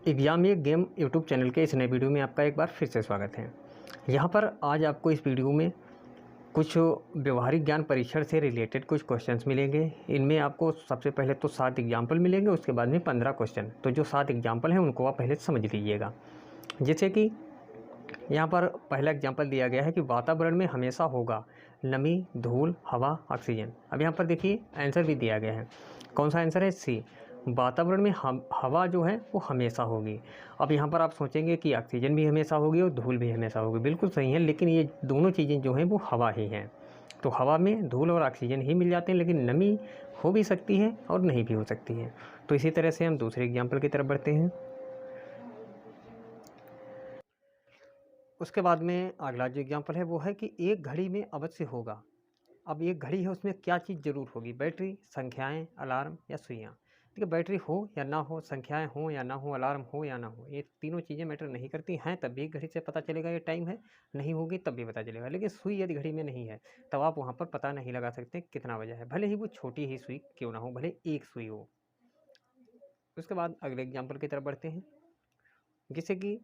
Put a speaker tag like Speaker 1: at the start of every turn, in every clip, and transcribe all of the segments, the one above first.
Speaker 1: Exam ये game YouTube channel के इस नए वीडियो में आपका एक बार फिर से स्वागत है। यहाँ पर आज आपको इस वीडियो में कुछ व्यवहारिक ज्ञान परीक्षण से रिलेटेड कुछ क्वेश्चंस मिलेंगे। इनमें आपको सबसे पहले तो 7 एग्जाम्पल मिलेंगे, उसके बाद में 15 क्वेश्चन। तो जो 7 एग्जाम्पल हैं उनको आप पहले समझ लीजिएगा। जैसे कि यहाँ पर पहला एग्जाम्पल दिया गया है कि वातावरण में हमेशा होगा नमी, धूल, हवा, ऑक्सीजन। अब यहाँ पर देखिए आंसर भी दिया गया है। कौन सा आंसर है? सी। वातावरण में हवा जो है वो हमेशा होगी। अब यहाँ पर आप सोचेंगे कि ऑक्सीजन भी हमेशा होगी और धूल भी हमेशा होगी। बिल्कुल सही है, लेकिन ये दोनों चीज़ें जो हैं वो हवा ही हैं। तो हवा में धूल और ऑक्सीजन ही मिल जाते हैं, लेकिन नमी हो भी सकती है और नहीं भी हो सकती है। तो इसी तरह से हम दूसरे एग्जाम्पल की तरफ बढ़ते हैं। उसके बाद में अगला जो एग्जाम्पल है वो है कि एक घड़ी में अवश्य होगा। अब एक घड़ी है, उसमें क्या चीज़ ज़रूर होगी? बैटरी, संख्याएं, अलार्म या सुइयाँ। देखिए, बैटरी हो या ना हो, संख्याएं हो या ना हो, अलार्म हो या ना हो, ये तीनों चीज़ें मैटर नहीं करती हैं। तब भी घड़ी से पता चलेगा ये टाइम है, नहीं होगी तब भी पता चलेगा। लेकिन सुई यदि घड़ी में नहीं है तब आप वहाँ पर पता नहीं लगा सकते कितना बजा है, भले ही वो छोटी ही सुई क्यों ना हो, भले एक सुई हो। उसके बाद अगले एग्जाम्पल की तरफ बढ़ते हैं। जैसे कि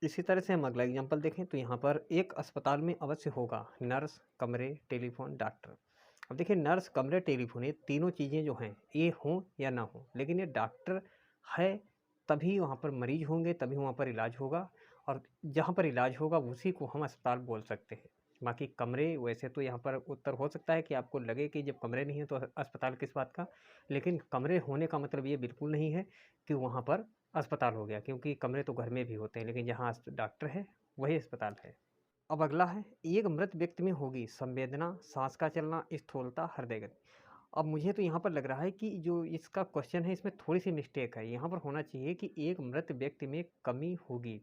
Speaker 1: इसी तरह से हम अगला एग्जाम्पल देखें तो यहाँ पर एक अस्पताल में अवश्य होगा नर्स, कमरे, टेलीफोन, डॉक्टर। अब देखिए, नर्स, कमरे, टेलीफोन, ये तीनों चीज़ें जो हैं ये हों या ना हो, लेकिन ये डॉक्टर है तभी वहाँ पर मरीज होंगे, तभी वहाँ पर इलाज होगा। और जहाँ पर इलाज होगा उसी को हम अस्पताल बोल सकते हैं। बाकी कमरे, वैसे तो यहाँ पर उत्तर हो सकता है कि आपको लगे कि जब कमरे नहीं है तो अस्पताल किस बात का, लेकिन कमरे होने का मतलब ये बिल्कुल नहीं है कि वहाँ पर अस्पताल हो गया, क्योंकि कमरे तो घर में भी होते हैं, लेकिन जहाँ डॉक्टर है वही अस्पताल है। अब अगला है, एक मृत व्यक्ति में होगी संवेदना, सांस का चलना, स्थूलता, हृदय गति। अब मुझे तो यहाँ पर लग रहा है कि जो इसका क्वेश्चन है इसमें थोड़ी सी मिस्टेक है। यहाँ पर होना चाहिए कि एक मृत व्यक्ति में कमी होगी।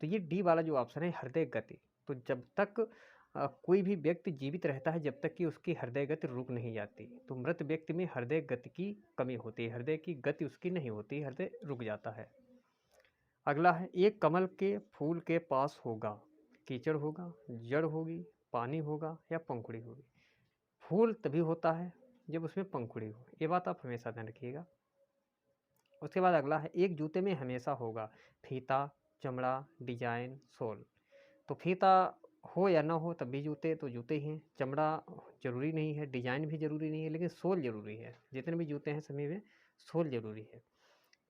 Speaker 1: तो ये डी वाला जो ऑप्शन है, हृदय गति। तो जब तक कोई भी व्यक्ति जीवित रहता है जब तक कि उसकी हृदय गति रुक नहीं जाती। तो मृत व्यक्ति में हृदय गति की कमी होती है, हृदय की गति उसकी नहीं होती, हृदय रुक जाता है। अगला है, एक कमल के फूल के पास होगा कीचड़ होगा, जड़ होगी, पानी होगा या पंखुड़ी होगी। फूल तभी होता है जब उसमें पंखुड़ी हो, ये बात आप हमेशा ध्यान रखिएगा। उसके बाद अगला है, एक जूते में हमेशा होगा फीता, चमड़ा, डिजाइन, सोल। तो फीता हो या ना हो तब भी जूते तो जूते ही हैं। चमड़ा ज़रूरी नहीं है, डिजाइन भी ज़रूरी नहीं है, लेकिन सोल ज़रूरी है। जितने भी जूते हैं सभी में सोल ज़रूरी है।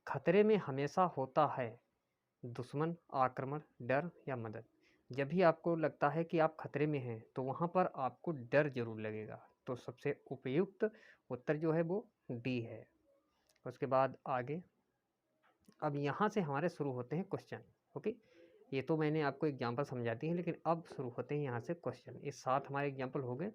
Speaker 1: खतरे में हमेशा होता है दुश्मन, आक्रमण, डर या मदद। जब भी आपको लगता है कि आप खतरे में हैं तो वहाँ पर आपको डर ज़रूर लगेगा। तो सबसे उपयुक्त उत्तर जो है वो डी है। उसके बाद आगे, अब यहाँ से हमारे शुरू होते हैं क्वेश्चन। ओके, ये तो मैंने आपको एग्जांपल समझा दी है, लेकिन अब शुरू होते हैं यहाँ से क्वेश्चन। ये 7 हमारे एग्जांपल हो गए।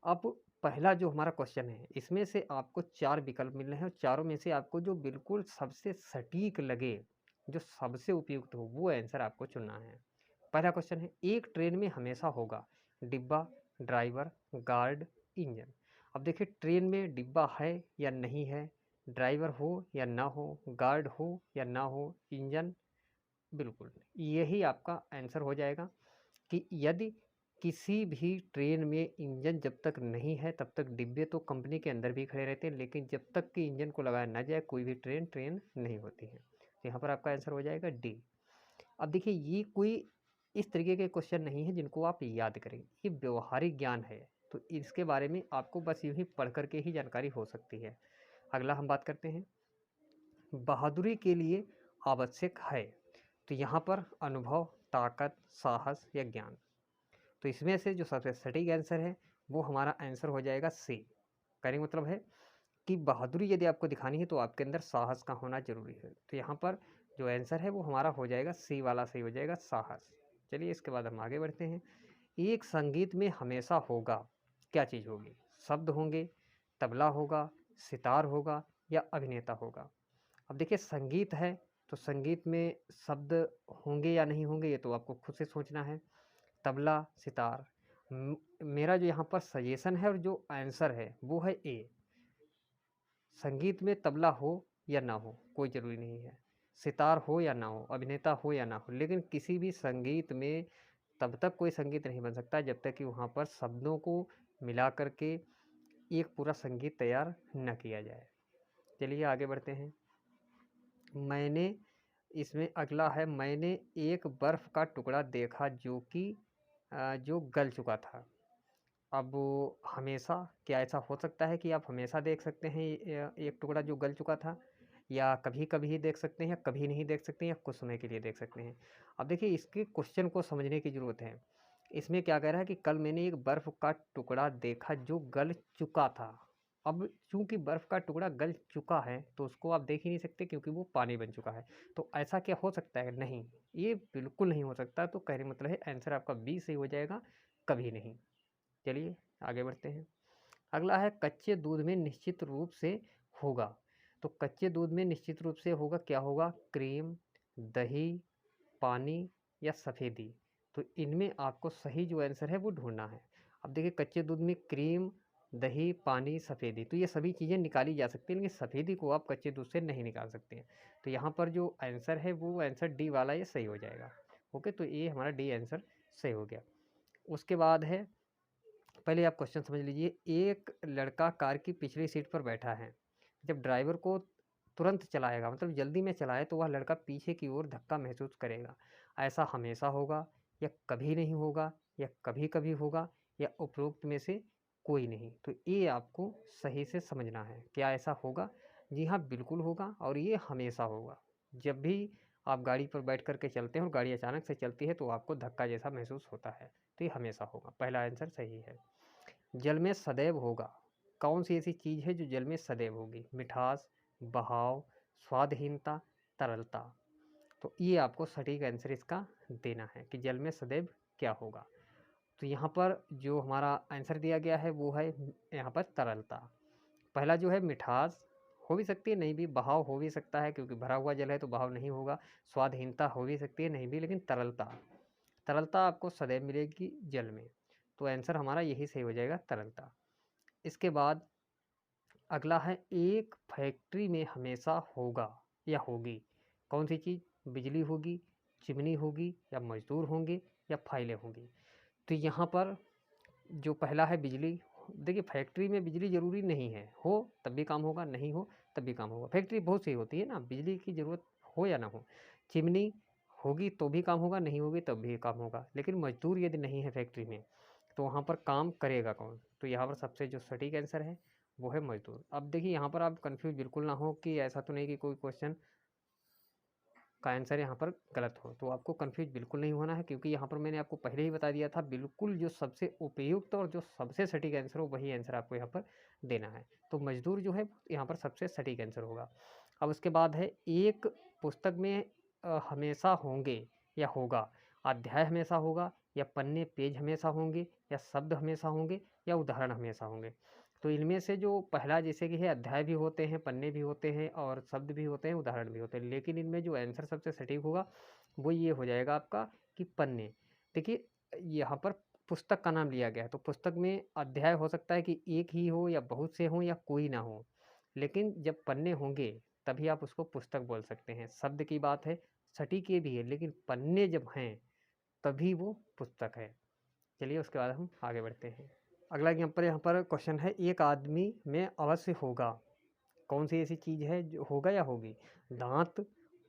Speaker 1: अब पहला जो हमारा क्वेश्चन है इसमें से आपको 4 विकल्प मिल रहे हैं और चारों में से आपको जो बिल्कुल सबसे सटीक लगे, जो सबसे उपयुक्त हो, वो आंसर आपको चुनना है। पहला क्वेश्चन है, एक ट्रेन में हमेशा होगा डिब्बा, ड्राइवर, गार्ड, इंजन। अब देखिए, ट्रेन में डिब्बा है या नहीं है, ड्राइवर हो या ना हो, गार्ड हो या ना हो, इंजन बिल्कुल नहीं। यही आपका आंसर हो जाएगा कि यदि किसी भी ट्रेन में इंजन जब तक नहीं है तब तक डिब्बे तो कंपनी के अंदर भी खड़े रहते हैं, लेकिन जब तक कि इंजन को लगाया ना जाए कोई भी ट्रेन नहीं होती है। तो यहाँ पर आपका आंसर हो जाएगा डी। अब देखिए, ये कोई इस तरीके के क्वेश्चन नहीं है जिनको आप याद करें, ये व्यवहारिक ज्ञान है। तो इसके बारे में आपको बस यूँ ही पढ़ करके ही जानकारी हो सकती है। अगला हम बात करते हैं, बहादुरी के लिए आवश्यक है। तो यहाँ पर अनुभव, ताकत, साहस या ज्ञान। तो इसमें से जो सबसे सटीक आंसर है वो हमारा आंसर हो जाएगा सी। कहने का मतलब है कि बहादुरी यदि आपको दिखानी है तो आपके अंदर साहस का होना जरूरी है। तो यहाँ पर जो आंसर है वो हमारा हो जाएगा सी वाला, सही हो जाएगा, साहस। चलिए इसके बाद हम आगे बढ़ते हैं। एक संगीत में हमेशा होगा, क्या चीज़ होगी? शब्द होंगे, तबला होगा, सितार होगा या अभिनेता होगा। अब देखिए, संगीत है तो संगीत में शब्द होंगे या नहीं होंगे ये तो आपको खुद से सोचना है। तबला, सितार, मेरा जो यहाँ पर सजेशन है और जो आंसर है वो है ए। संगीत में तबला हो या ना हो कोई ज़रूरी नहीं है, सितार हो या ना हो, अभिनेता हो या ना हो, लेकिन किसी भी संगीत में तब तक कोई संगीत नहीं बन सकता जब तक कि वहाँ पर शब्दों को मिला कर के एक पूरा संगीत तैयार न किया जाए। चलिए आगे बढ़ते हैं। मैंने इसमें अगला है, मैंने एक बर्फ़ का टुकड़ा देखा जो कि जो गल चुका था। अब हमेशा, क्या ऐसा हो सकता है कि आप हमेशा देख सकते हैं एक टुकड़ा जो गल चुका था? या कभी-कभी ही देख सकते हैं, या कभी नहीं देख सकते हैं, या कुछ समय के लिए देख सकते हैं? अब देखिए, इसके क्वेश्चन को समझने की ज़रूरत है। इसमें क्या कह रहा है कि कल मैंने एक बर्फ़ का टुकड़ा देखा जो गल चुका था। अब चूँकि बर्फ़ का टुकड़ा गल चुका है, तो उसको आप देख ही नहीं सकते क्योंकि वो पानी बन चुका है। तो ऐसा क्या हो सकता है? नहीं, ये बिल्कुल नहीं हो सकता। तो कहने का मतलब है आंसर आपका बी सही हो जाएगा, कभी नहीं। चलिए आगे बढ़ते हैं। अगला है, कच्चे दूध में निश्चित रूप से होगा। तो कच्चे दूध में निश्चित रूप से होगा, क्या होगा? क्रीम, दही, पानी या सफ़ेदी। तो इनमें आपको सही जो आंसर है वो ढूँढना है। अब देखिए, कच्चे दूध में क्रीम, दही, पानी, सफ़ेदी, तो ये सभी चीज़ें निकाली जा सकती हैं, लेकिन सफ़ेदी को आप कच्चे दूध से नहीं निकाल सकते हैं। तो यहाँ पर जो आंसर है वो आंसर डी वाला ये सही हो जाएगा। ओके, तो ये हमारा डी आंसर सही हो गया। उसके बाद है, पहले आप क्वेश्चन समझ लीजिए। एक लड़का कार की पिछली सीट पर बैठा है। जब ड्राइवर को तुरंत चलाएगा, मतलब जल्दी में चलाए, तो वह लड़का पीछे की ओर धक्का महसूस करेगा। ऐसा हमेशा होगा, या कभी नहीं होगा, या कभी-कभी होगा, या उपरोक्त में से कोई नहीं? तो ये आपको सही से समझना है। क्या ऐसा होगा? जी हाँ, बिल्कुल होगा, और ये हमेशा होगा। जब भी आप गाड़ी पर बैठ कर के चलते हैं और गाड़ी अचानक से चलती है, तो आपको धक्का जैसा महसूस होता है। तो ये हमेशा होगा। पहला आंसर सही है। जल में सदैव होगा। कौन सी ऐसी चीज़ है जो जल में सदैव होगी? मिठास, बहाव, स्वादहीनता, तरलता। तो ये आपको सटीक आंसर इसका देना है कि जल में सदैव क्या होगा। तो यहाँ पर जो हमारा आंसर दिया गया है वो है यहाँ पर तरलता। पहला जो है मिठास, हो भी सकती है, नहीं भी। बहाव हो भी सकता है क्योंकि भरा हुआ जल है तो बहाव नहीं होगा। स्वादहीनता हो भी सकती है, नहीं भी। लेकिन तरलता, तरलता आपको सदैव मिलेगी जल में। तो आंसर हमारा यही सही हो जाएगा, तरलता। इसके बाद अगला है, एक फैक्ट्री में हमेशा होगा या होगी। कौन सी चीज़? बिजली होगी, चिमनी होगी, या मजदूर होंगे, या फाइलें होंगी। तो यहाँ पर जो पहला है बिजली, देखिए फैक्ट्री में बिजली ज़रूरी नहीं है, हो तब भी काम होगा, नहीं हो तब भी काम होगा। फैक्ट्री बहुत सी होती है ना, बिजली की ज़रूरत हो या ना हो। चिमनी होगी तो भी काम होगा, नहीं होगी तब भी काम होगा। लेकिन मजदूर यदि नहीं है फैक्ट्री में, तो वहाँ पर काम करेगा कौन? तो यहाँ पर सबसे जो सटीक आंसर है वो है मजदूर। अब देखिए, यहाँ पर आप कन्फ्यूज़ बिल्कुल ना हो कि ऐसा तो नहीं कि कोई क्वेश्चन का आंसर यहाँ पर गलत हो। तो आपको कन्फ्यूज़ बिल्कुल नहीं होना है, क्योंकि यहाँ पर मैंने आपको पहले ही बता दिया था, बिल्कुल जो सबसे उपयुक्त और जो सबसे सटीक आंसर हो वही आंसर आपको यहाँ पर देना है। तो मजदूर जो है यहाँ पर सबसे सटीक आंसर होगा। अब उसके बाद है, एक पुस्तक में हमेशा होंगे या होगा। अध्याय हमेशा होगा, या पन्ने पेज हमेशा होंगे, या शब्द हमेशा होंगे, या उदाहरण हमेशा होंगे। तो इनमें से जो पहला जैसे कि है, अध्याय भी होते हैं, पन्ने भी होते हैं, और शब्द भी होते हैं, उदाहरण भी होते हैं। लेकिन इनमें जो आंसर सबसे सटीक होगा वो ये हो जाएगा आपका कि पन्ने। देखिए, यहाँ पर पुस्तक का नाम लिया गया है, तो पुस्तक में अध्याय हो सकता है कि एक ही हो, या बहुत से हों, या कोई ना हो। लेकिन जब पन्ने होंगे तभी आप उसको पुस्तक बोल सकते हैं। शब्द की बात है, सटीक ये भी है, लेकिन पन्ने जब हैं तभी वो पुस्तक है। चलिए उसके बाद हम आगे बढ़ते हैं। अगला यहाँ पर क्वेश्चन है, एक आदमी में अवश्य होगा। कौन सी ऐसी चीज़ है जो होगा या होगी? दांत,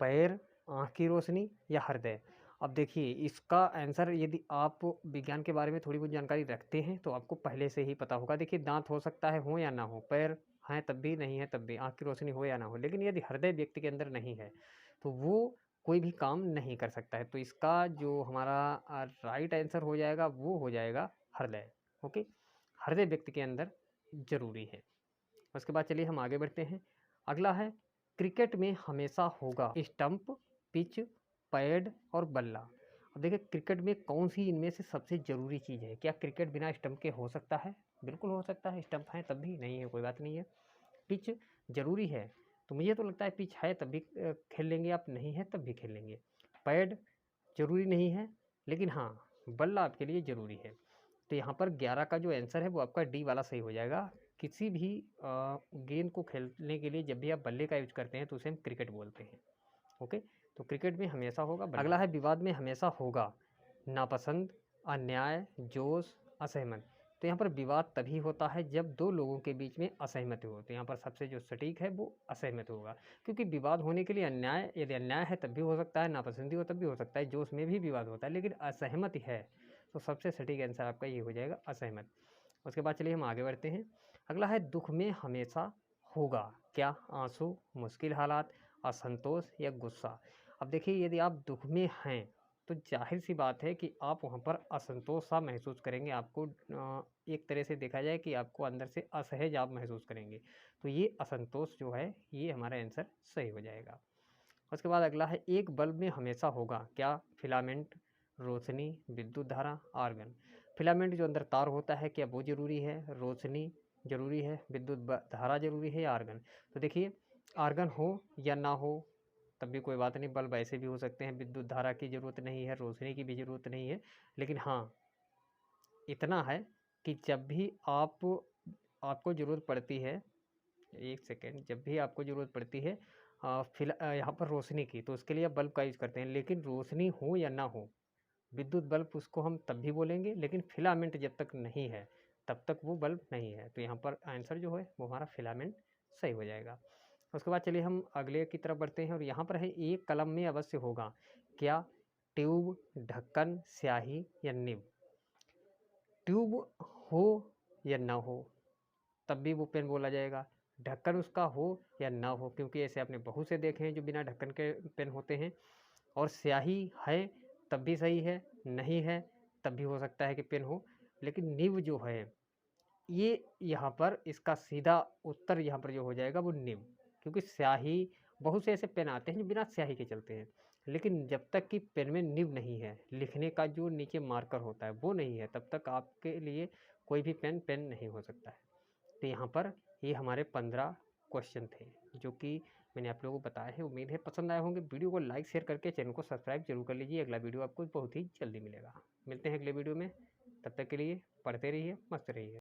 Speaker 1: पैर, आँख की रोशनी, या हृदय। अब देखिए, इसका आंसर यदि आप विज्ञान के बारे में थोड़ी बहुत जानकारी रखते हैं तो आपको पहले से ही पता होगा। देखिए, दांत हो सकता है हो या ना हो, पैर हैं तब भी, नहीं है तब भी, आँख की रोशनी हो या ना हो, लेकिन यदि हृदय व्यक्ति के अंदर नहीं है तो वो कोई भी काम नहीं कर सकता है। तो इसका जो हमारा राइट आंसर हो जाएगा वो हो जाएगा हृदय। ओके, हृदय व्यक्ति के अंदर ज़रूरी है। उसके बाद चलिए हम आगे बढ़ते हैं। अगला है, क्रिकेट में हमेशा होगा स्टंप, पिच, पैड और बल्ला। अब देखिए, क्रिकेट में कौन सी इनमें से सबसे ज़रूरी चीज़ है? क्या क्रिकेट बिना स्टंप के हो सकता है? बिल्कुल हो सकता है। स्टंप है तब भी, नहीं है कोई बात नहीं है। पिच ज़रूरी है, तो मुझे तो लगता है पिच है तब भी खेल लेंगे आप, नहीं है तब भी खेल लेंगे। पैड ज़रूरी नहीं है, लेकिन हाँ, बल्ला आपके लिए ज़रूरी है। तो यहाँ पर 11 का जो आंसर है वो आपका डी वाला सही हो जाएगा। किसी भी गेंद को खेलने के लिए जब भी आप बल्ले का यूज करते हैं तो उसे हम क्रिकेट बोलते हैं। ओके, तो क्रिकेट में हमेशा होगा बल्ला। अगला है, विवाद में हमेशा होगा नापसंद, अन्याय, जोश, असहमत। तो यहाँ पर विवाद तभी होता है जब दो लोगों के बीच में असहमति हो। तो यहाँ पर सबसे जो सटीक है वो असहमति होगा, क्योंकि विवाद होने के लिए अन्याय, यदि अन्याय है तब भी हो सकता है, नापसंदी हो तब भी हो सकता है, जोश में भी विवाद होता है, लेकिन असहमति है तो सबसे सटीक आंसर आपका ये हो जाएगा, असहमत। उसके बाद चलिए हम आगे बढ़ते हैं। अगला है दुख में हमेशा होगा क्या? आंसू, मुश्किल हालात, असंतोष या गुस्सा। अब देखिए, यदि आप दुख में हैं तो जाहिर सी बात है कि आप वहाँ पर असंतोष सा महसूस करेंगे। आपको एक तरह से देखा जाए कि आपको अंदर से असहज आप महसूस करेंगे। तो ये असंतोष जो है ये हमारा आंसर सही हो जाएगा। उसके बाद अगला है एक बल्ब में हमेशा होगा क्या? फिलामेंट, रोशनी, विद्युत धारा, आर्गन। फिलामेंट जो अंदर तार होता है क्या वो ज़रूरी है? रोशनी ज़रूरी है? विद्युत धारा ज़रूरी है या आर्गन? तो देखिए, आर्गन हो या ना हो तब भी कोई बात नहीं, बल्ब ऐसे भी हो सकते हैं। विद्युत धारा की ज़रूरत नहीं है, रोशनी की भी ज़रूरत नहीं है, लेकिन हाँ इतना है कि जब भी आपको ज़रूरत पड़ती है, एक सेकेंड, जब भी आपको ज़रूरत पड़ती है यहाँ पर रोशनी की, तो उसके लिए आप बल्ब का यूज़ करते हैं। लेकिन रोशनी हो या ना हो, विद्युत बल्ब उसको हम तब भी बोलेंगे, लेकिन फिलामेंट जब तक नहीं है तब तक वो बल्ब नहीं है। तो यहाँ पर आंसर जो है वो हमारा फिलामेंट सही हो जाएगा। उसके बाद चलिए हम अगले की तरफ बढ़ते हैं और यहाँ पर है एक कलम में अवश्य होगा क्या? ट्यूब, ढक्कन, स्याही या निब। ट्यूब हो या ना हो तब भी वो पेन बोला जाएगा। ढक्कन उसका हो या ना हो, क्योंकि ऐसे आपने बहुत से देखे हैं जो बिना ढक्कन के पेन होते हैं। और स्याही है तब भी सही है, नहीं है तब भी हो सकता है कि पेन हो। लेकिन निब जो है ये यहाँ पर इसका सीधा उत्तर यहाँ पर जो हो जाएगा वो निब, क्योंकि स्याही, बहुत से ऐसे पेन आते हैं जो बिना स्याही के चलते हैं, लेकिन जब तक कि पेन में निब नहीं है, लिखने का जो नीचे मार्कर होता है वो नहीं है, तब तक आपके लिए कोई भी पेन नहीं हो सकता है। तो यहाँ पर ये हमारे 15 क्वेश्चन थे जो कि मैंने आप लोगों को बताया है। उम्मीद है पसंद आए होंगे। वीडियो को लाइक शेयर करके चैनल को सब्सक्राइब जरूर कर लीजिए। अगला वीडियो आपको बहुत ही जल्दी मिलेगा। मिलते हैं अगले वीडियो में, तब तक के लिए पढ़ते रहिए, मस्त रहिए।